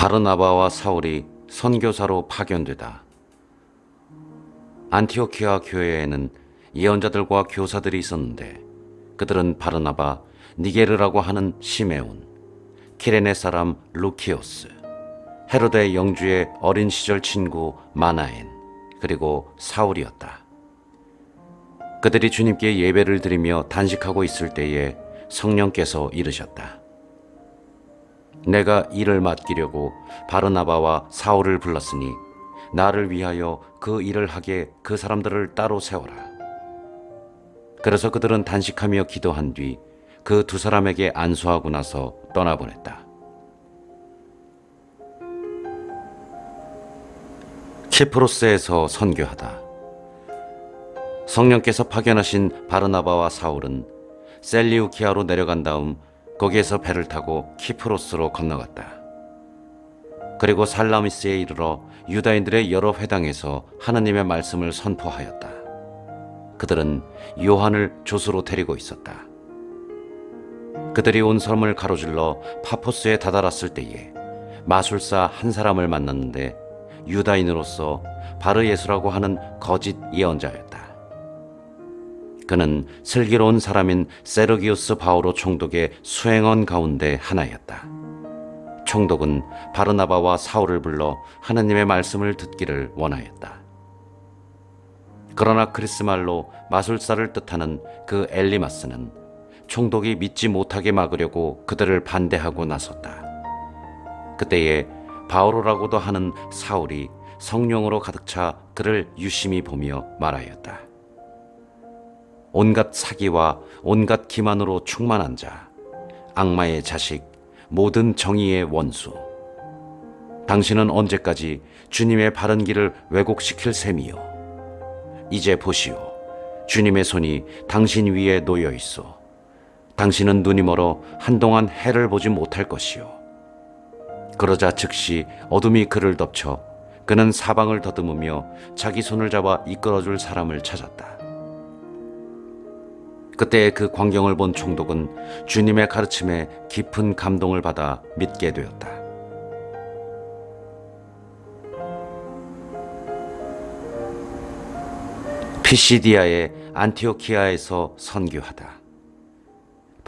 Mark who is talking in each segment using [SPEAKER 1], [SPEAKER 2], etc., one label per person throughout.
[SPEAKER 1] 바르나바와 사울이 선교사로 파견되다. 안티오키아 교회에는 예언자들과 교사들이 있었는데 그들은 바르나바, 니게르라고 하는 시메온, 키레네 사람 루키오스, 헤로데 영주의 어린 시절 친구 마나엔, 그리고 사울이었다. 그들이 주님께 예배를 드리며 단식하고 있을 때에 성령께서 이르셨다. 내가 일을 맡기려고 바르나바와 사울을 불렀으니 나를 위하여 그 일을 하게 그 사람들을 따로 세워라. 그래서 그들은 단식하며 기도한 뒤 그 두 사람에게 안수하고 나서 떠나보냈다. 키프로스에서 선교하다. 성령께서 파견하신 바르나바와 사울은 셀리우키아로 내려간 다음 거기에서 배를 타고 키프로스로 건너갔다. 그리고 살라미스에 이르러 유다인들의 여러 회당에서 하느님의 말씀을 선포하였다. 그들은 요한을 조수로 데리고 있었다. 그들이 온 섬을 가로질러 파포스에 다다랐을 때에 마술사 한 사람을 만났는데 유다인으로서 바르예수라고 하는 거짓 예언자였다. 그는 슬기로운 사람인 세르기우스 바오로 총독의 수행원 가운데 하나였다. 총독은 바르나바와 사울을 불러 하느님의 말씀을 듣기를 원하였다. 그러나 그리스 말로 마술사를 뜻하는 그 엘리마스는 총독이 믿지 못하게 막으려고 그들을 반대하고 나섰다. 그때에 바오로라고도 하는 사울이 성령으로 가득 차 그를 유심히 보며 말하였다. 온갖 사기와 온갖 기만으로 충만한 자, 악마의 자식, 모든 정의의 원수. 당신은 언제까지 주님의 바른 길을 왜곡시킬 셈이요. 이제 보시오. 주님의 손이 당신 위에 놓여 있어. 당신은 눈이 멀어 한동안 해를 보지 못할 것이요. 그러자 즉시 어둠이 그를 덮쳐 그는 사방을 더듬으며 자기 손을 잡아 이끌어줄 사람을 찾았다. 그때 그 광경을 본 총독은 주님의 가르침에 깊은 감동을 받아 믿게 되었다. 피시디아의 안티오키아에서 선교하다.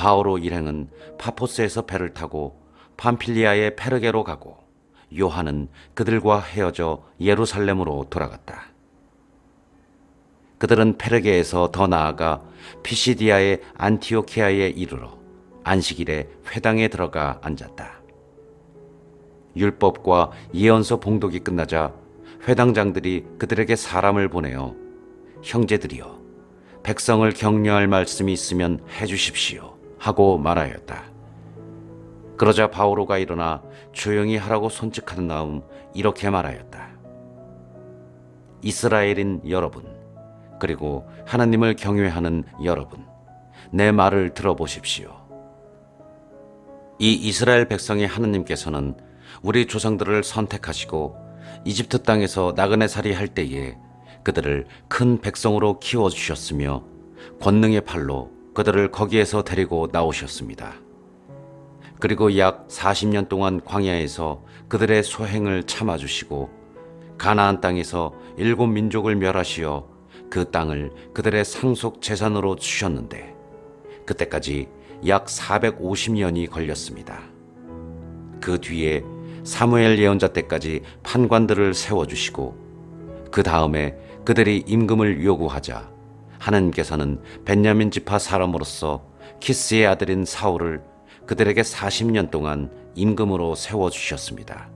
[SPEAKER 1] 바오로 일행은 파포스에서 배를 타고 팜필리아의 페르게로 가고 요한은 그들과 헤어져 예루살렘으로 돌아갔다. 그들은 페르게에서 더 나아가 피시디아의 안티오키아에 이르러 안식일에 회당에 들어가 앉았다. 율법과 예언서 봉독이 끝나자 회당장들이 그들에게 사람을 보내어 형제들이여 백성을 격려할 말씀이 있으면 해주십시오 하고 말하였다. 그러자 바오로가 일어나 조용히 하라고 손짓하는 다음 이렇게 말하였다. 이스라엘인 여러분, 그리고 하나님을 경외하는 여러분, 내 말을 들어보십시오. 이 이스라엘 백성의 하나님께서는 우리 조상들을 선택하시고 이집트 땅에서 나그네살이 할 때에 그들을 큰 백성으로 키워주셨으며 권능의 팔로 그들을 거기에서 데리고 나오셨습니다. 그리고 약 40년 동안 광야에서 그들의 소행을 참아주시고 가나안 땅에서 7민족을 멸하시어 그 땅을 그들의 상속 재산으로 주셨는데 그때까지 약 450년이 걸렸습니다. 그 뒤에 사무엘 예언자 때까지 판관들을 세워주시고 그 다음에 그들이 임금을 요구하자 하나님께서는 벤야민 지파 사람으로서 키스의 아들인 사울을 그들에게 40년 동안 임금으로 세워주셨습니다.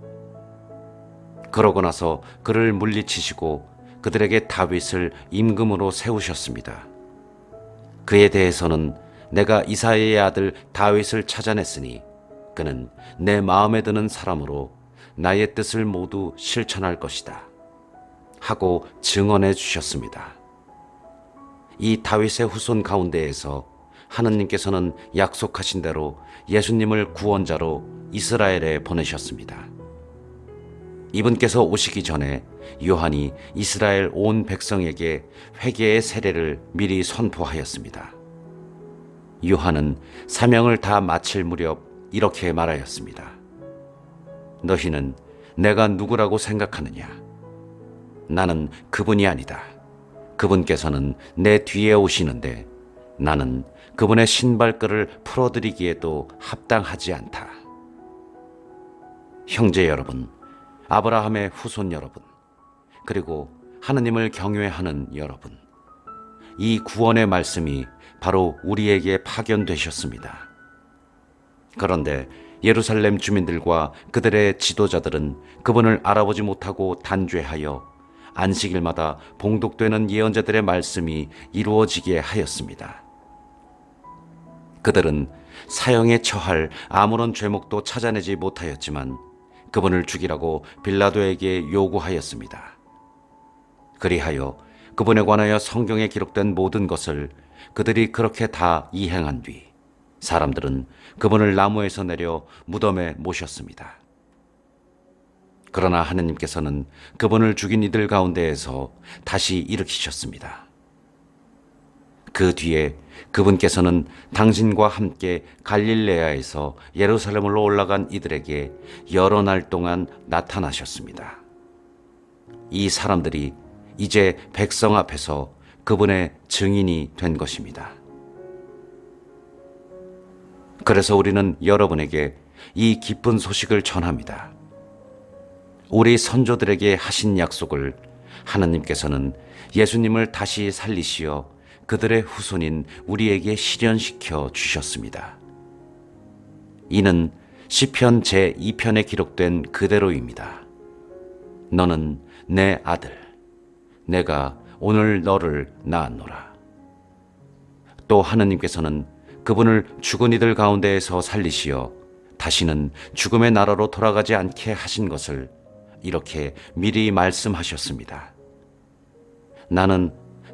[SPEAKER 1] 그러고 나서 그를 물리치시고 그들에게 다윗을 임금으로 세우셨습니다. 그에 대해서는 내가 이사야의 아들 다윗을 찾아냈으니 그는 내 마음에 드는 사람으로 나의 뜻을 모두 실천할 것이다 하고 증언해 주셨습니다. 이 다윗의 후손 가운데에서 하느님께서는 약속하신 대로 예수님을 구원자로 이스라엘에 보내셨습니다. 이분께서 오시기 전에 요한이 이스라엘 온 백성에게 회개의 세례를 미리 선포하였습니다. 요한은 사명을 다 마칠 무렵 이렇게 말하였습니다. 너희는 내가 누구라고 생각하느냐? 나는 그분이 아니다. 그분께서는 내 뒤에 오시는데 나는 그분의 신발끈을 풀어드리기에도 합당하지 않다. 형제 여러분, 아브라함의 후손 여러분, 그리고 하느님을 경외하는 여러분, 이 구원의 말씀이 바로 우리에게 파견되셨습니다. 그런데 예루살렘 주민들과 그들의 지도자들은 그분을 알아보지 못하고 단죄하여 안식일마다 봉독되는 예언자들의 말씀이 이루어지게 하였습니다. 그들은 사형에 처할 아무런 죄목도 찾아내지 못하였지만 그분을 죽이라고 빌라도에게 요구하였습니다. 그리하여 그분에 관하여 성경에 기록된 모든 것을 그들이 그렇게 다 이행한 뒤 사람들은 그분을 나무에서 내려 무덤에 모셨습니다. 그러나 하느님께서는 그분을 죽인 이들 가운데에서 다시 일으키셨습니다. 그 뒤에 그분께서는 당신과 함께 갈릴레아에서 예루살렘으로 올라간 이들에게 여러 날 동안 나타나셨습니다. 이 사람들이 이제 백성 앞에서 그분의 증인이 된 것입니다. 그래서 우리는 여러분에게 이 기쁜 소식을 전합니다. 우리 선조들에게 하신 약속을 하느님께서는 예수님을 다시 살리시어 그들의 후손인 우리에게 실현시켜 주셨습니다. 이는 시편 제2편에 기록된 그대로입니다. 너는 내 아들, 내가 오늘 너를 낳았노라. 또 하느님께서는 그분을 죽은 이들 가운데에서 살리시어 다시는 죽음의 나라로 돌아가지 않게 하신 것을 이렇게 미리 말씀하셨습니다. 나는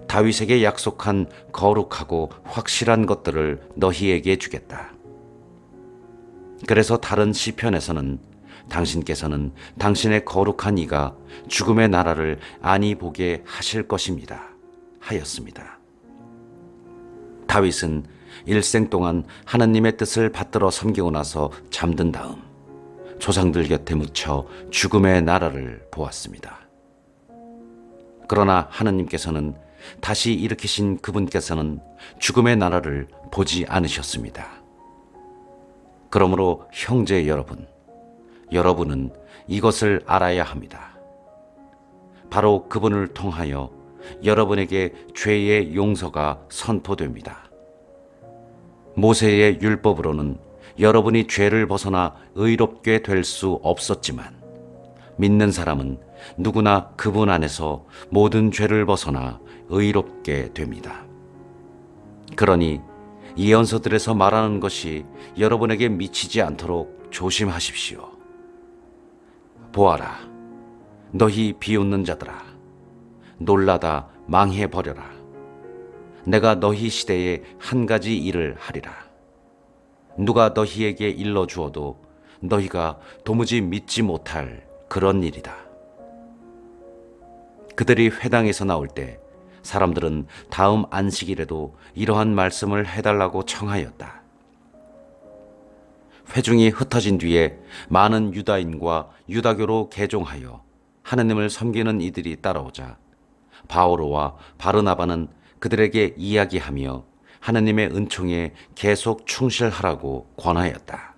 [SPEAKER 1] 다윗에게 약속한 거룩하고 확실한 것들을 너희에게 주겠다. 그래서 다른 시편에서는 당신께서는 당신의 거룩한 이가 죽음의 나라를 안이 보게 하실 것입니다 하였습니다. 다윗은 일생 동안 하나님의 뜻을 받들어 섬기고 나서 잠든 다음 조상들 곁에 묻혀 죽음의 나라를 보았습니다. 그러나 하나님께서는 다시 일으키신 그분께서는 죽음의 나라를 보지 않으셨습니다. 그러므로 형제 여러분, 여러분은 이것을 알아야 합니다. 바로 그분을 통하여 여러분에게 죄의 용서가 선포됩니다. 모세의 율법으로는 여러분이 죄를 벗어나 의롭게 될 수 없었지만 믿는 사람은 누구나 그분 안에서 모든 죄를 벗어나 의롭게 됩니다. 그러니 예언서들에서 말하는 것이 여러분에게 미치지 않도록 조심하십시오. 보아라, 너희 비웃는 자들아, 놀라다 망해버려라. 내가 너희 시대에 한 가지 일을 하리라. 누가 너희에게 일러주어도 너희가 도무지 믿지 못할 그런 일이다. 그들이 회당에서 나올 때 사람들은 다음 안식일에도 이러한 말씀을 해달라고 청하였다. 회중이 흩어진 뒤에 많은 유다인과 유다교로 개종하여 하느님을 섬기는 이들이 따라오자 바오로와 바르나바는 그들에게 이야기하며 하느님의 은총에 계속 충실하라고 권하였다.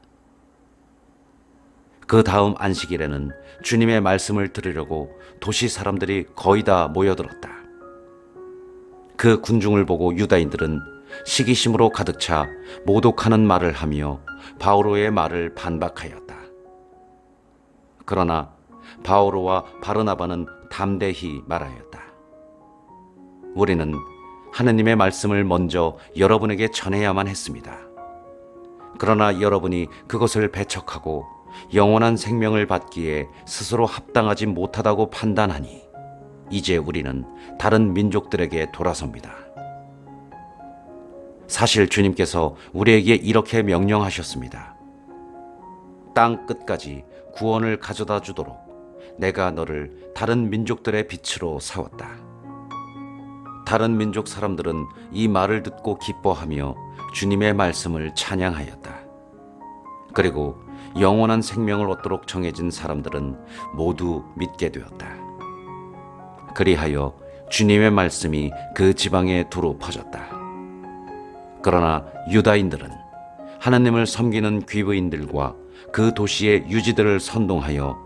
[SPEAKER 1] 그 다음 안식일에는 주님의 말씀을 들으려고 도시 사람들이 거의 다 모여들었다. 그 군중을 보고 유다인들은 시기심으로 가득 차 모독하는 말을 하며 바오로의 말을 반박하였다. 그러나 바오로와 바르나바는 담대히 말하였다. 우리는 하느님의 말씀을 먼저 여러분에게 전해야만 했습니다. 그러나 여러분이 그것을 배척하고 영원한 생명을 받기에 스스로 합당하지 못하다고 판단하니 이제 우리는 다른 민족들에게 돌아섭니다. 사실 주님께서 우리에게 이렇게 명령하셨습니다. 땅 끝까지 구원을 가져다 주도록 내가 너를 다른 민족들의 빛으로 세웠다. 다른 민족 사람들은 이 말을 듣고 기뻐하며 주님의 말씀을 찬양하였다. 그리고 영원한 생명을 얻도록 정해진 사람들은 모두 믿게 되었다. 그리하여 주님의 말씀이 그 지방에 두루 퍼졌다. 그러나 유다인들은 하나님을 섬기는 귀부인들과 그 도시의 유지들을 선동하여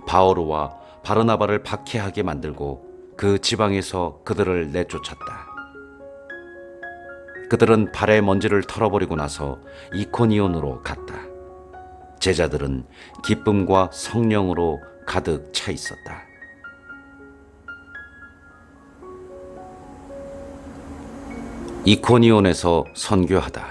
[SPEAKER 1] 바오로와 바르나바를 박해하게 만들고 그 지방에서 그들을 내쫓았다. 그들은 발의 먼지를 털어버리고 나서 이코니온으로 갔다. 제자들은 기쁨과 성령으로 가득 차 있었다. 이코니온에서 선교하다.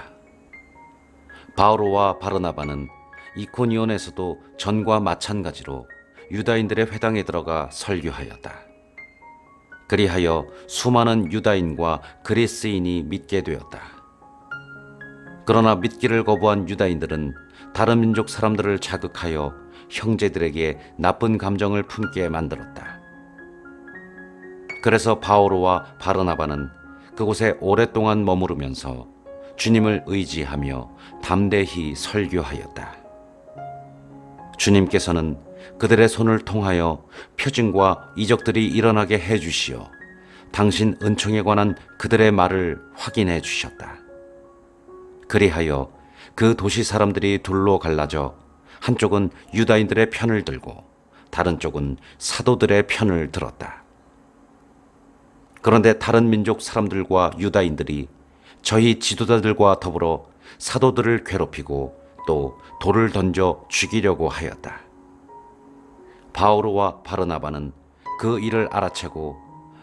[SPEAKER 1] 바오로와 바르나바는 이코니온에서도 전과 마찬가지로 유다인들의 회당에 들어가 설교하였다. 그리하여 수많은 유다인과 그리스인이 믿게 되었다. 그러나 믿기를 거부한 유다인들은 다른 민족 사람들을 자극하여 형제들에게 나쁜 감정을 품게 만들었다. 그래서 바오로와 바르나바는 그곳에 오랫동안 머무르면서 주님을 의지하며 담대히 설교하였다. 주님께서는 그들의 손을 통하여 표징과 이적들이 일어나게 해주시어 당신 은총에 관한 그들의 말을 확인해 주셨다. 그리하여 그 도시 사람들이 둘로 갈라져 한쪽은 유다인들의 편을 들고 다른 쪽은 사도들의 편을 들었다. 그런데 다른 민족 사람들과 유다인들이 저희 지도자들과 더불어 사도들을 괴롭히고 또 돌을 던져 죽이려고 하였다. 바오로와 바르나바는 그 일을 알아채고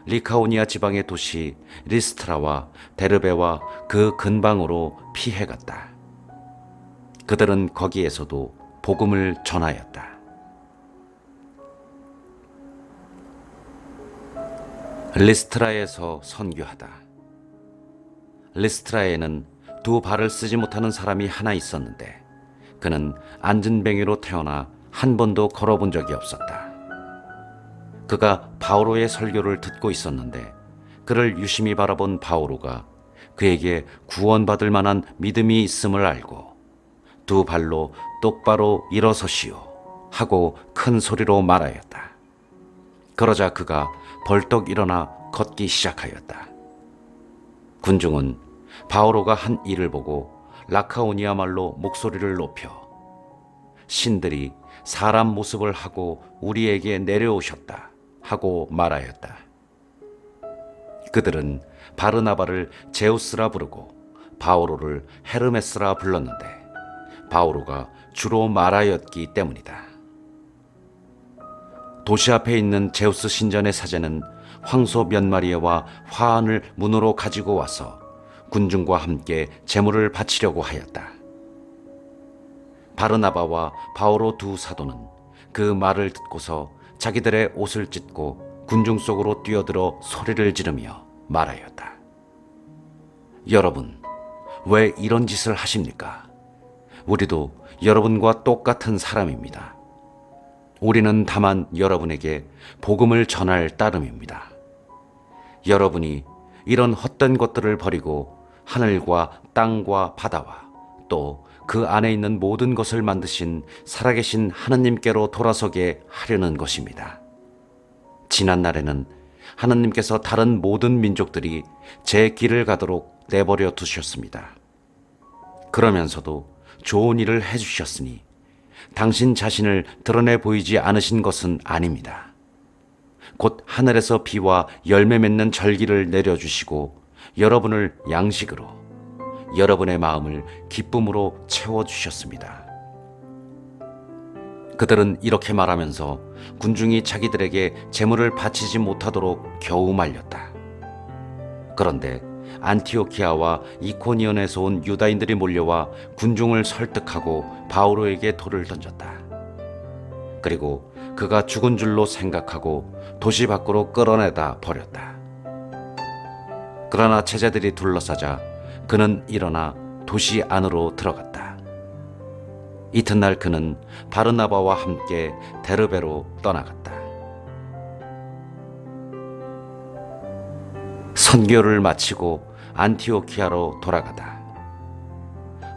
[SPEAKER 1] 리카오니아 지방의 도시 리스트라와 데르베와 그 근방으로 피해갔다. 그들은 거기에서도 복음을 전하였다. 리스트라에서 선교하다. 리스트라에는 두 발을 쓰지 못하는 사람이 하나 있었는데 그는 안전뱅이로 태어나 한 번도 걸어본 적이 없었다. 그가 바오로의 설교를 듣고 있었는데 그를 유심히 바라본 바오로가 그에게 구원받을 만한 믿음이 있음을 알고 두 발로 똑바로 일어서시오 하고 큰 소리로 말하였다. 그러자 그가 벌떡 일어나 걷기 시작하였다. 군중은 바오로가 한 일을 보고 라카오니아 말로 목소리를 높여 신들이 사람 모습을 하고 우리에게 내려오셨다 하고 말하였다. 그들은 바르나바를 제우스라 부르고 바오로를 헤르메스라 불렀는데 바오로가 주로 말하였기 때문이다. 도시 앞에 있는 제우스 신전의 사제는 황소 몇 마리와 화환을 문으로 가지고 와서 군중과 함께 제물을 바치려고 하였다. 바르나바와 바오로 두 사도는 그 말을 듣고서 자기들의 옷을 찢고 군중 속으로 뛰어들어 소리를 지르며 말하였다. 여러분, 왜 이런 짓을 하십니까? 우리도 여러분과 똑같은 사람입니다. 우리는 다만 여러분에게 복음을 전할 따름입니다. 여러분이 이런 헛된 것들을 버리고 하늘과 땅과 바다와 또 그 안에 있는 모든 것을 만드신 살아계신 하나님께로 돌아서게 하려는 것입니다. 지난 날에는 하나님께서 다른 모든 민족들이 제 길을 가도록 내버려 두셨습니다. 그러면서도 좋은 일을 해주셨으니 당신 자신을 드러내 보이지 않으신 것은 아닙니다. 곧 하늘에서 비와 열매 맺는 절기를 내려주시고 여러분을 양식으로 여러분의 마음을 기쁨으로 채워주셨습니다. 그들은 이렇게 말하면서 군중이 자기들에게 제물을 바치지 못하도록 겨우 말렸다. 그런데 안티오키아와 이코니온에서 온 유다인들이 몰려와 군중을 설득하고 바오로에게 돌을 던졌다. 그리고 그가 죽은 줄로 생각하고 도시 밖으로 끌어내다 버렸다. 그러나 제자들이 둘러싸자 그는 일어나 도시 안으로 들어갔다. 이튿날 그는 바르나바와 함께 데르베로 떠나갔다. 선교를 마치고 안티오키아로 돌아가다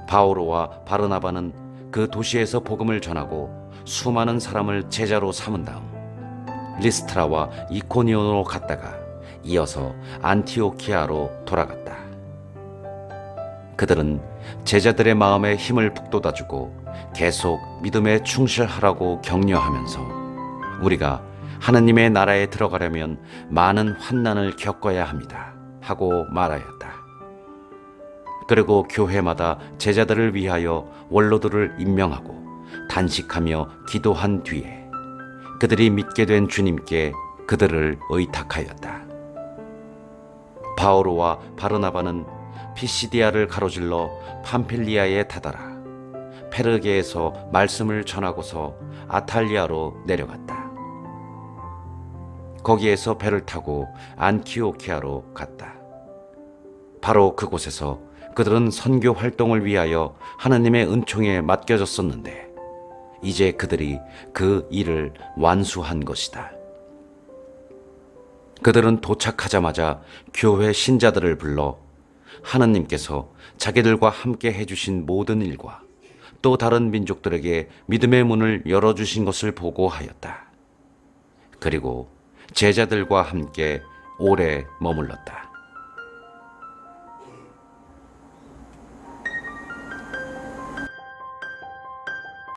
[SPEAKER 1] 바오로와 바르나바는 그 도시에서 복음을 전하고 수많은 사람을 제자로 삼은 다음 리스트라와 이코니온으로 갔다가 이어서 안티오키아로 돌아갔다. 그들은 제자들의 마음에 힘을 북돋아주고 계속 믿음에 충실하라고 격려하면서 우리가 하느님의 나라에 들어가려면 많은 환난을 겪어야 합니다 하고 말하였다. 그리고 교회마다 제자들을 위하여 원로들을 임명하고 단식하며 기도한 뒤에 그들이 믿게 된 주님께 그들을 의탁하였다. 바오로와 바르나바는 피시디아를 가로질러 팜필리아에 다다라 페르게에서 말씀을 전하고서 아탈리아로 내려갔다. 거기에서 배를 타고 안티오키아로 갔다. 바로 그곳에서 그들은 선교 활동을 위하여 하나님의 은총에 맡겨졌었는데 이제 그들이 그 일을 완수한 것이다. 그들은 도착하자마자 교회 신자들을 불러 하나님께서 자기들과 함께 해주신 모든 일과 또 다른 민족들에게 믿음의 문을 열어주신 것을 보고하였다. 그리고 제자들과 함께 오래 머물렀다.